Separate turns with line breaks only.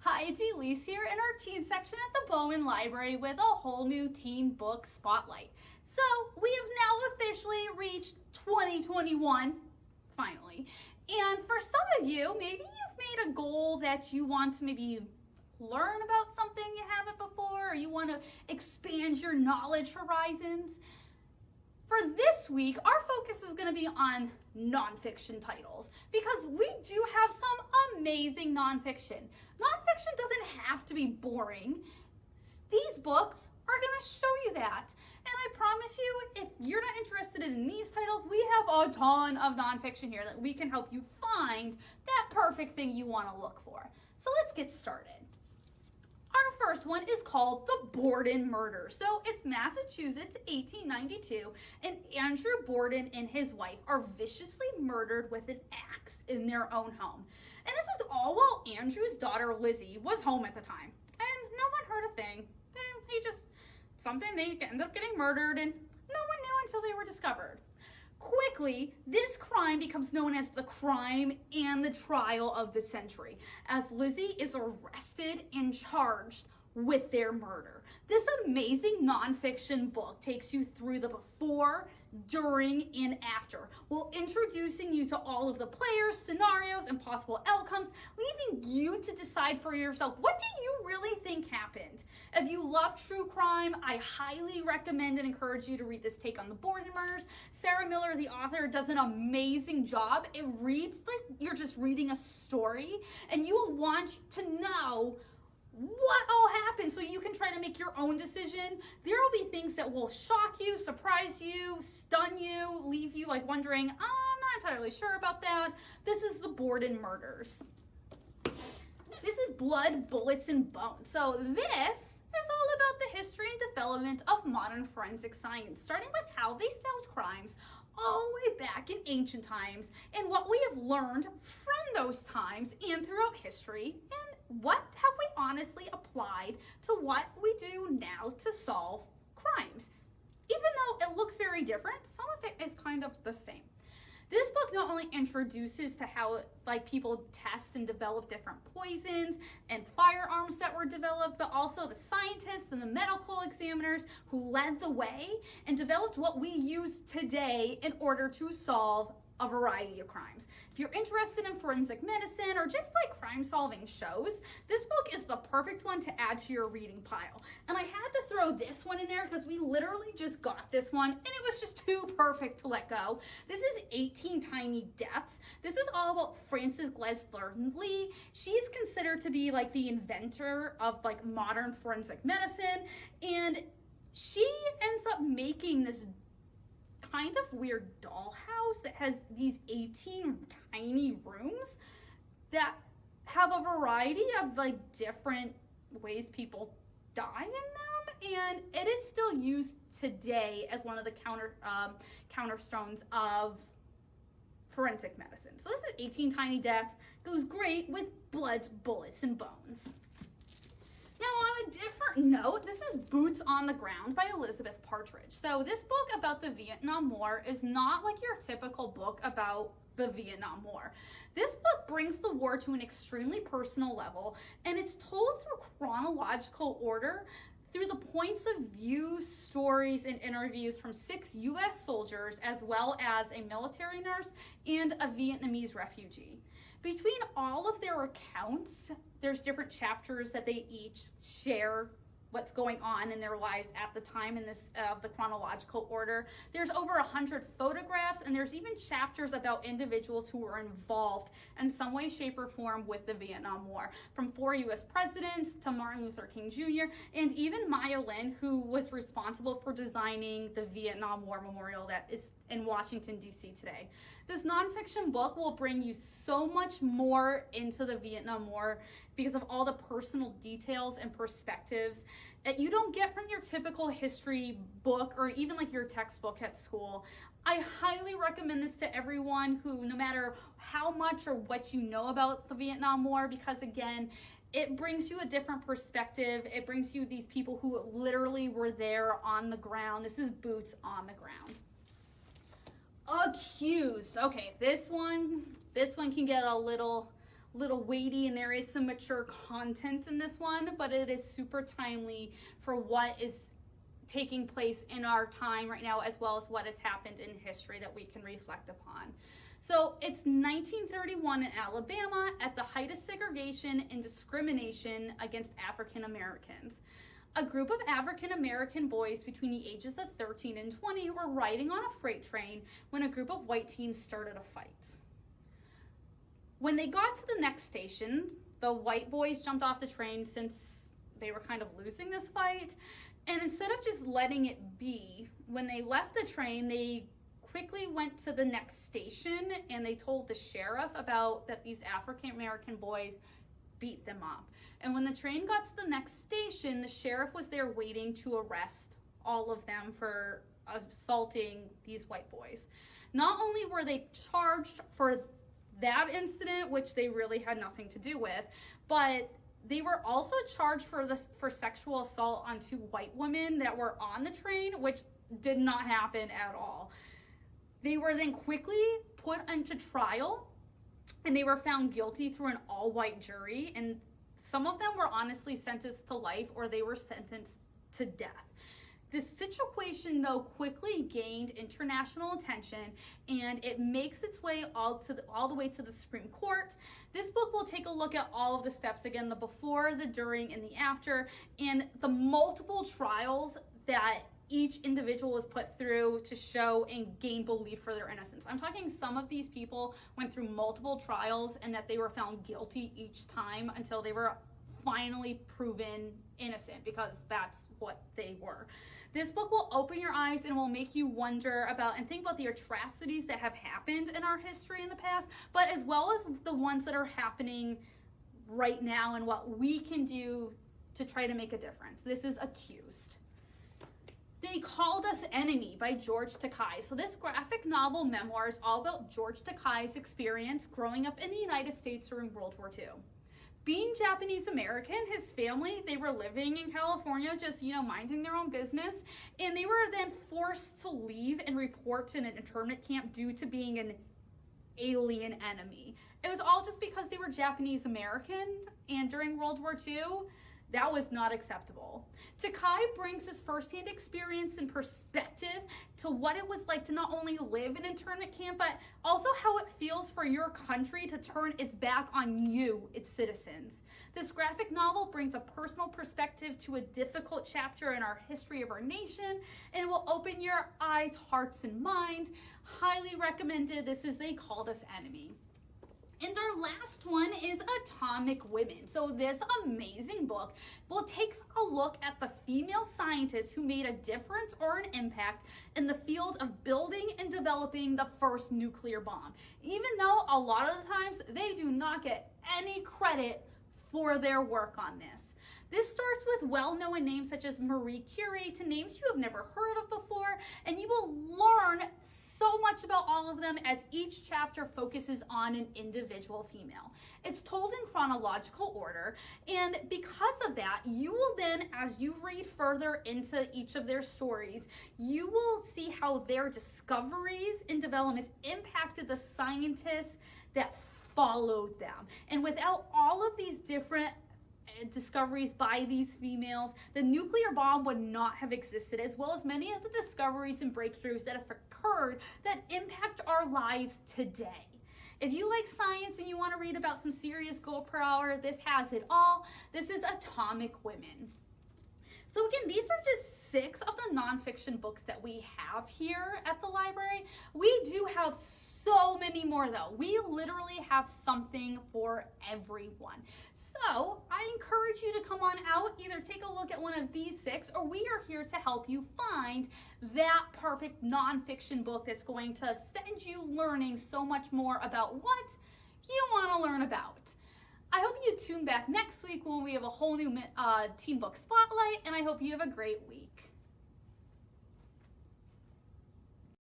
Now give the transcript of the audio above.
Hi, it's Elise here in our teen section at the Bowman Library with a whole new teen book spotlight. So, we have now officially reached 2021, finally. And for some of you, maybe you've made a goal that you want to maybe learn about something you haven't before, or you want to expand your knowledge horizons. For this week, our focus is going to be on nonfiction titles because we do have some amazing nonfiction. Nonfiction doesn't have to be boring. These books are going to show you that. And I promise you, if you're not interested in these titles, we have a ton of nonfiction here that we can help you find that perfect thing you want to look for. So let's get started. Our first one is called The Borden Murder. So it's Massachusetts, 1892, and Andrew Borden and his wife are viciously murdered with an axe in their own home. And this is all while Andrew's daughter, Lizzie, was home at the time. And no one heard a thing. They ended up getting murdered, and no one knew until they were discovered. Quickly, this crime becomes known as the crime and the trial of the century, as Lizzie is arrested and charged with their murder. This amazing nonfiction book takes you through the before, during, and after, while introducing you to all of the players, scenarios, and possible outcomes, leaving you to decide for yourself, what do you really think happened? If you love true crime, I highly recommend and encourage you to read this take on the Borden murders. Sarah Miller, the author, does an amazing job. It reads like you're just reading a story, and you will want to know what all happened so you can try to make your own decision. There will be things that will shock you, surprise you, stun you, leave you like wondering, I'm not entirely sure about that. This is the Borden murders. This is Blood, Bullets, and Bones. So this is all about the history and development of modern forensic science, starting with how they solved crimes all the way back in ancient times and what we have learned from those times and throughout history, and what have we honestly applied to what we do now to solve crimes. Even though it looks very different, some of it is kind of the same. This book not only introduces to how people test and develop different poisons and firearms that were developed, but also the scientists and the medical examiners who led the way and developed what we use today in order to solve a variety of crimes. If you're interested in forensic medicine or just like crime solving shows, this book is the perfect one to add to your reading pile. And I had to throw this one in there because we literally just got this one and it was just too perfect to let go. This is 18 Tiny Deaths. This is all about Frances Glessner Lee. She's considered to be like the inventor of like modern forensic medicine, and she ends up making this kind of weird dollhouse that has these 18 tiny rooms that have a variety of like different ways people die in them, and it is still used today as one of the counterstones of forensic medicine. So this is 18 Tiny Deaths. Goes great with Blood, Bullets, and Bones. Now, on a different note, this is Boots on the Ground by Elizabeth Partridge. So this book about the Vietnam War is not like your typical book about the Vietnam War. This book brings the war to an extremely personal level, and it's told through chronological order through the points of view, stories, and interviews from 6 U.S. soldiers, as well as a military nurse and a Vietnamese refugee. Between all of their accounts, there's different chapters that they each share what's going on in their lives at the time in this the chronological order. There's over 100 photographs, and there's even chapters about individuals who were involved in some way, shape, or form with the Vietnam War, from 4 U.S. presidents to Martin Luther King Jr., and even Maya Lin, who was responsible for designing the Vietnam War Memorial that is in Washington, D.C. today. This nonfiction book will bring you so much more into the Vietnam War because of all the personal details and perspectives that you don't get from your typical history book or even like your textbook at school. I highly recommend this to everyone who, no matter how much or what you know about the Vietnam War, because again, it brings you a different perspective. It brings you these people who literally were there on the ground. This is Boots on the Ground. Accused. Okay, this one can get a little little weighty and there is some mature content in this one, but it is super timely for what is taking place in our time right now, as well as what has happened in history that we can reflect upon. So it's 1931 in Alabama, at the height of segregation and discrimination against African Americans. A group of African American boys between the ages of 13 and 20 were riding on a freight train when a group of white teens started a fight. When they got to the next station, the white boys jumped off the train since they were kind of losing this fight. And instead of just letting it be, when they left the train, they quickly went to the next station and they told the sheriff about that these African American boys beat them up. And when the train got to the next station, the sheriff was there waiting to arrest all of them for assaulting these white boys. Not only were they charged for that incident, which they really had nothing to do with, but they were also charged for sexual assault on two white women that were on the train, which did not happen at all. They were then quickly put into trial, and they were found guilty through an all-white jury, and some of them were honestly sentenced to life, or they were sentenced to death. This situation, though, quickly gained international attention, and it makes its way all the way to the Supreme Court. This book will take a look at all of the steps, again, the before, the during, and the after, and the multiple trials that each individual was put through to show and gain belief for their innocence. I'm talking some of these people went through multiple trials and that they were found guilty each time until they were finally proven innocent, because that's what they were. This book will open your eyes and will make you wonder about and think about the atrocities that have happened in our history in the past, but as well as the ones that are happening right now and what we can do to try to make a difference. This is Accused. They Called Us Enemy by George Takei. So this graphic novel memoir is all about George Takei's experience growing up in the United States during World War II. Being Japanese American, his family, they were living in California, just, minding their own business. And they were then forced to leave and report to an internment camp due to being an alien enemy. It was all just because they were Japanese American, and during World War II, that was not acceptable. Takei brings his firsthand experience and perspective to what it was like to not only live in an internment camp, but also how it feels for your country to turn its back on you, its citizens. This graphic novel brings a personal perspective to a difficult chapter in our history of our nation, and will open your eyes, hearts, and mind. Highly recommended. This is They Called Us Enemy. And our last one is Atomic Women. So this amazing book takes a look at the female scientists who made a difference or an impact in the field of building and developing the first nuclear bomb. Even though a lot of the times they do not get any credit for their work on this. This starts with well-known names such as Marie Curie to names you have never heard of before, and you will learn so much about all of them as each chapter focuses on an individual female. It's told in chronological order, and because of that, you will then, as you read further into each of their stories, you will see how their discoveries and developments impacted the scientists that followed them. And without all of these different discoveries by these females, the nuclear bomb would not have existed, as well as many of the discoveries and breakthroughs that have occurred that impact our lives today. If you like science and you want to read about some serious gold per hour, this has it all. This is Atomic Women. So again, these are just 6 of the nonfiction books that we have here at the library. We do have so many more though. We literally have something for everyone. So I encourage you to come on out, either take a look at one of these 6, or we are here to help you find that perfect nonfiction book that's going to send you learning so much more about what you want to learn about. I hope you tune back next week when we have a whole new teen book spotlight, and I hope you have a great week.